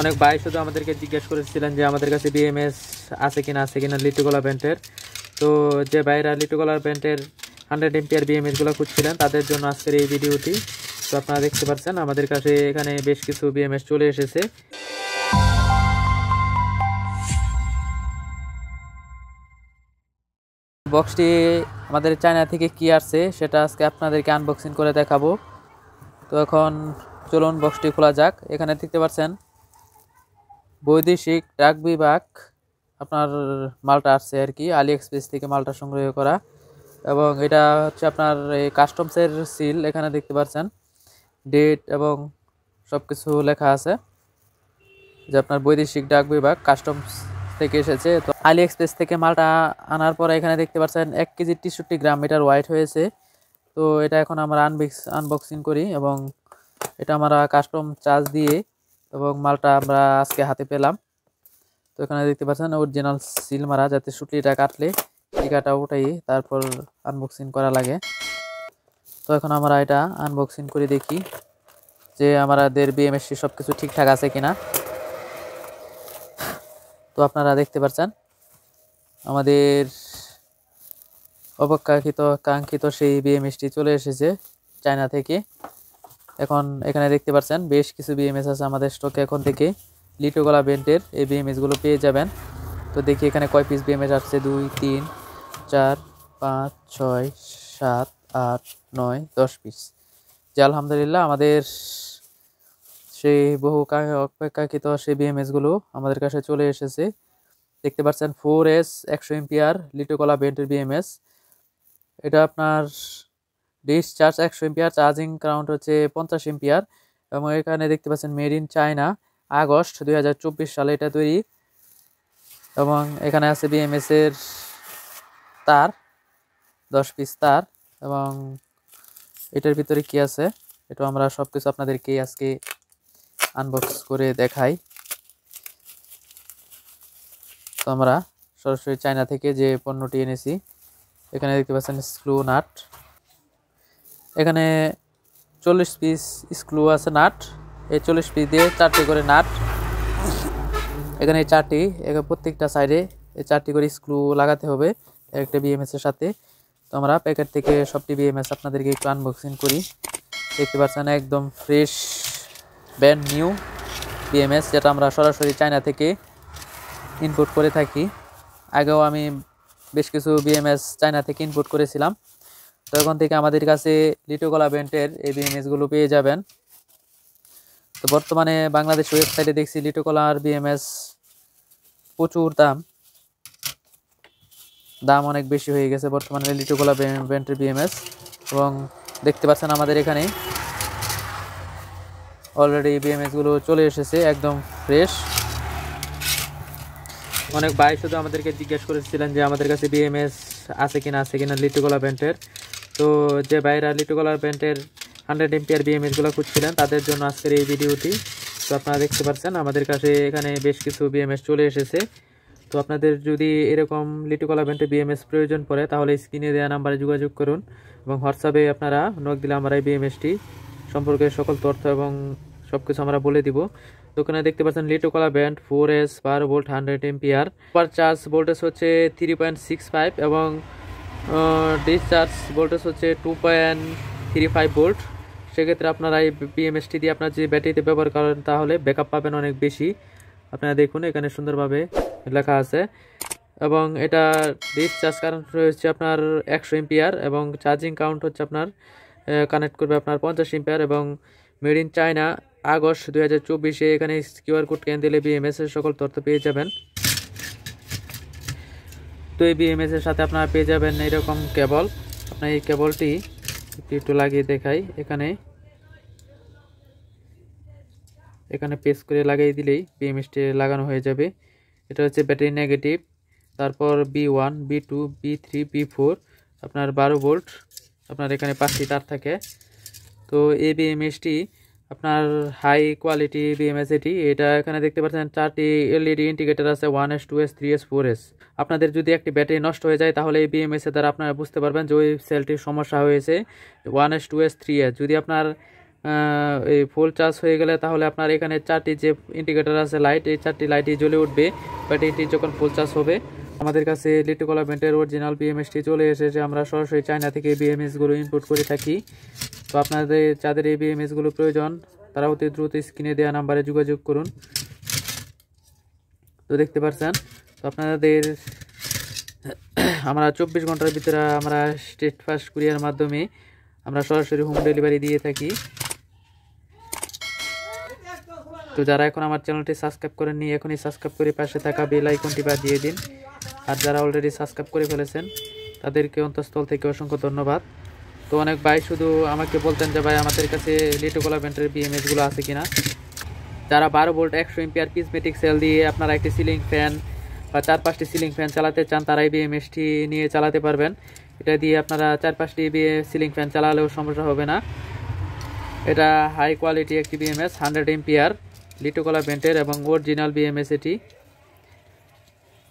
অনেক ভাই শুধু আমাদেরকে জিজ্ঞেস করেছিলেন যে আমাদের কাছে বিএমএস আছে কিনা লিটুকলা ব্র্যান্ডের। তো যে ভাইরা লিটুকলা ব্র্যান্ডের 100 এম্পিয়ার বিএমএসগুলো খুঁজছিলেন তাদের জন্য আজকের এই ভিডিওটি। তো আপনারা দেখতে পাচ্ছেন আমাদের কাছে এখানে বেশ কিছু বিএমএস চলে এসেছে। বক্সটি আমাদের চায়না থেকে কি আসছে সেটা আজকে আপনাদেরকে আনবক্সিং করে দেখাবো। তো এখন চলুন বক্সটি খোলা যাক। এখানে দেখতে পাচ্ছেন বৈদেশিক ডাক বিভাগ আপনার মালটা আসছে আর কি, আলি এক্সপ্রেস থেকে মালটা সংগ্রহ করা। এবং এটা হচ্ছে আপনার এই কাস্টমসের সিল, এখানে দেখতে পাচ্ছেন ডেট এবং সব কিছু লেখা আছে যে আপনার বৈদেশিক ডাক বিভাগ কাস্টমস থেকে এসেছে। তো আলি এক্সপ্রেস থেকে মালটা আনার পরে এখানে দেখতে পাচ্ছেন 1 কেজি 63 গ্রাম এটার ওয়াইট হয়েছে। তো এটা এখন আমরা আনবক্সিং করি এবং এটা আমরা কাস্টম চার্জ দিয়ে এবং মালটা আমরা আজকে হাতে পেলাম। তো এখানে দেখতে পাচ্ছেন অরিজিনাল সিল মারা, যাতে সুটলিটা কাটলে টিকাটা উঠাই তারপর আনবক্সিং করা লাগে। তো এখন আমরা এটা আনবক্সিং করে দেখি যে আমাদের বিএমএসসি সব কিছু ঠিকঠাক আছে কিনা। তো আপনারা দেখতে পাচ্ছেন আমাদের কাঙ্ক্ষিত সেই বিএমএসটি চলে এসেছে চায়না থেকে। এখন এখানে দেখতে পাচ্ছেন বেশ কিছু বিএমএস আছে আমাদের স্টকে এখন থেকে। লিটুকলা ব্র্যান্ডের এই বিএমএসগুলো পেয়ে যাবেন। তো দেখি এখানে কয় পিস বিএমএস আসছে, 2 3 4 5 6 7 8 9 10 পিস। যে আলহামদুলিল্লাহ আমাদের সেই বহু অপেক্ষাকৃত সেই বিএমএসগুলো আমাদের কাছে চলে এসেছে। দেখতে পাচ্ছেন 4S 100 এম্পিয়ার লিটুকলা ব্র্যান্ডের বিএমএস। এটা আপনার ডিসচার্জ 100 এম্পিয়ার, চার্জিং কাউন্ট হচ্ছে 50 এম্পিয়ার। এবং এখানে দেখতে পাচ্ছেন মেড ইন চায়না, আগস্ট 2024 সালে এটা তৈরি। এবং এখানে আছে বিএমএস এর তার 10 পিস তার। এবং এটার ভিতরে কি আছে এটা আমরা সবকিছু আপনাদেরকে আজকে আনবক্স করে দেখাই। তো আমরা সরাসরি চায়না থেকে যে পণ্যটি এনেছি, এখানে দেখতে পাচ্ছেন স্ক্রু নাট। এখানে 40 পিস স্ক্রু আছে নাট, এই 40 পিস দিয়ে 4টি করে নাট। এখানে এই 4টি, প্রত্যেকটা সাইডে এই 4টি করে স্ক্রু লাগাতে হবে একটা বিএমএস এর সাথে। তো আমরা প্যাকেট থেকে সবটি বিএমএস আপনাদেরকে একটু আনবক্সিং করি। দেখতে পাচ্ছেন একদম ফ্রেশ ব্র্যান্ড নিউ বিএমএস, যেটা আমরা সরাসরি চায়না থেকে ইনপুট করে থাকি। আগেও আমি বেশ কিছু বিএমএস চায়না থেকে ইনপুট করেছিলাম। তো এখন থেকে আমাদের কাছে লিটুকলা ব্র্যান্ডের এই বিএমএসগুলো পেয়ে যাবেন। তো বর্তমানে বাংলাদেশ ওয়েবসাইটে দেখছি লিটুকলার বিএমএস প্রচুর দাম অনেক বেশি হয়ে গেছে বর্তমানে লিটুকলা ব্র্যান্ডের বিএমএস। এবং দেখতে পাচ্ছেন আমাদের এখানে অলরেডি বিএমএসগুলো চলে এসেছে একদম ফ্রেশ। অনেক ভাই শুধু আমাদেরকে জিজ্ঞেস করেছিলেন যে আমাদের কাছে বিএমএস আছে কিনা লিটুকলা ব্র্যান্ডের। তো যে ভাইরা লিটুকলা ব্র্যান্ডের 100 এম্পিয়ার বিএমএসগুলো খুঁজছিলেন তাদের জন্য আজকের এই ভিডিওটি। তো আপনারা দেখতে পাচ্ছেন আমাদের কাছে এখানে বেশ কিছু বিএমএস চলে এসেছে। তো আপনাদের যদি এরকম লিটুকলা ব্র্যান্ডের বিএমএস প্রয়োজন পড়ে তাহলে স্ক্রিনে দেওয়া নাম্বারে যোগাযোগ করুন এবং হোয়াটসঅ্যাপে আপনারা নক দিলে আমরা এই বিএমএসটি সম্পর্কে সকল তথ্য এবং সব কিছু আমরা বলে দিব। তো ওখানে দেখতে পাচ্ছেন Liitokala brand 4S per volt 100 ampere, per charge voltage হচ্ছে 3.65 এবং ডিসচার্জ ভোল্টেজ হচ্ছে 2.35 ভোল্ট। সেক্ষেত্রে আপনারা এই বিএমএসটি দিয়ে আপনার যে ব্যাটারিতে ব্যবহার করেন তাহলে ব্যাকআপ পাবেন অনেক বেশি। আপনারা দেখুন এখানে সুন্দরভাবে লেখা আছে। এবং এটা ডিসচার্জ কারেন্ট রয়েছে আপনার 100 এম্পিয়ার এবং চার্জিং কাউন্ট হচ্ছে আপনার কানেক্ট করবে আপনার 50 এম্পিয়ার। এবং মেড ইন চায়না, আগস্ট 2024। এখানে কিউআর কোড স্ক্যান দিলে বিএমএস এর সকল তথ্য পেয়ে যাবেন। তো এই বিএমএস এর সাথে আপনারা পেয়ে যাবেন এরকম কেবল। আপনার এই কেবলটি একটু লাগিয়ে দেখাই। এখানে পেস্ট করে লাগিয়ে দিলেই বিএমএসটি লাগানো হয়ে যাবে। এটা হচ্ছে ব্যাটারি নেগেটিভ, তারপর B1 B2 B3 B4 আপনার 12 ভোল্ট। আপনার এখানে 5টি তার থাকে। তো এই বিএমএসটি আপনার হাই কোয়ালিটি বিএমএস এটা এখানে দেখতে পাচ্ছেন 4টি এলইডি ইন্ডিকেটর আছে, 1S 2S 3S 4S। আপনাদের যদি একটি ব্যাটারি নষ্ট হয়ে যায় তাহলে এই বিএমএস এর দ্বারা আপনারা বুঝতে পারবেন যে ওই সেলটির সমস্যা হয়েছে 1S 2S 3S। যদি আপনার এই ফুল চার্জ হয়ে গেলে তাহলে আপনার এখানে 4টি যে ইন্ডিকেটর আছে লাইট, এই 4টি লাইটই জ্বলে উঠবে ব্যাটারিটি যখন ফুল চার্জ হবে। আমাদের কাছে লিটোকোলা ব্র্যান্ডের অরিজিনাল বিএমএসটি চলে এসেছে। আমরা সরাসরি চায়না থেকে বিএমএসগুলো ইম্পোর্ট করে থাকি। তো আপনাদের যাদের এই বিএমএসগুলো প্রয়োজন তারা অতি দ্রুত স্ক্রিনে দেওয়া নাম্বারে যোগাযোগ করুন। তো দেখতে পাচ্ছেন, তো আপনাদের আমরা 24 ঘন্টার ভিতরে আমরা স্টেট ফাস্ট কুরিয়ার মাধ্যমে আমরা সরাসরি হোম ডেলিভারি দিয়ে থাকি। তো যারা এখন আমার চ্যানেলটি সাবস্ক্রাইব করেননি এখনই সাবস্ক্রাইব করে পাশে থাকা বেল আইকনটি বাজিয়ে দিন। আর যারা অলরেডি সাবস্ক্রাইব করে ফেলেছেন তাদেরকে অন্তঃস্থল থেকে অসংখ্য ধন্যবাদ। তো অনেক ভাই শুধু আমাকে বলতেন যে ভাই আমাদের কাছে লিটোকোলা ব্র্যান্ডের বিএমএসগুলো আছে কিনা। যারা 12 ভোল্ট 100 এম্পিয়ার পিসমেটিক সেল দিয়ে আপনারা একটি সিলিং ফ্যান বা 4-5টি সিলিং ফ্যান চালাতে চান তারাই বিএমএসটি নিয়ে চালাতে পারবেন। এটা দিয়ে আপনারা 4-5টি সিলিং ফ্যান চালালেও সমস্যা হবে না। এটা হাই কোয়ালিটি একটি বিএমএস 100 এম্পিয়ার লিটোকোলা ব্র্যান্ডের এবং অরিজিনাল বিএমএস। এটি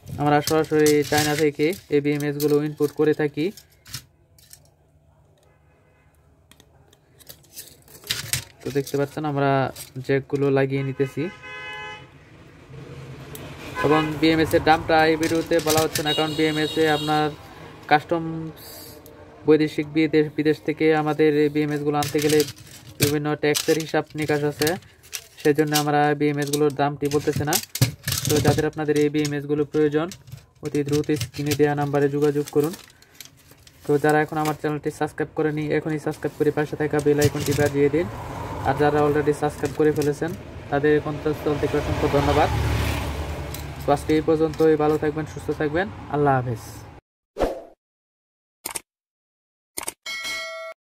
আমরা সরাসরি চায়না থেকে এই বিএমএসগুলো ইনপুট করে থাকি। তো দেখতে পাচ্ছেন আমরা জ্যাকগুলো লাগিয়ে নিতেছি এবং বিএমএস এর দামটা এই ভিডিওতে বলা হচ্ছে না, কারণ বিএমএস এ আপনার কাস্টমস বৈদেশিক বিদেশ থেকে আমাদের এই বিএমএসগুলো আনতে গেলে বিভিন্ন ট্যাক্সের হিসাব নিকাশ আছে, সেজন্য আমরা বিএমএসগুলোর দামটি বলতেছি না। তো যাদের আপনাদের এই বিএমএসগুলো প্রয়োজন অতি দ্রুত স্ক্রিনে দেওয়া নাম্বারে যোগাযোগ করুন। তো যারা এখন আমার চ্যানেলটি সাবস্ক্রাইব করেনি এখনই সাবস্ক্রাইব করে পাশে থাকা বেল আইকনটি বাজিয়ে দিন। আর যারা অলরেডি সাবস্ক্রাইব করে ফেলেছেন তাদের অন্তঃস্থল থেকে অসংখ্য ধন্যবাদ। তো আজকে এই পর্যন্তই, ভালো থাকবেন, সুস্থ থাকবেন, আল্লাহ হাফেজ।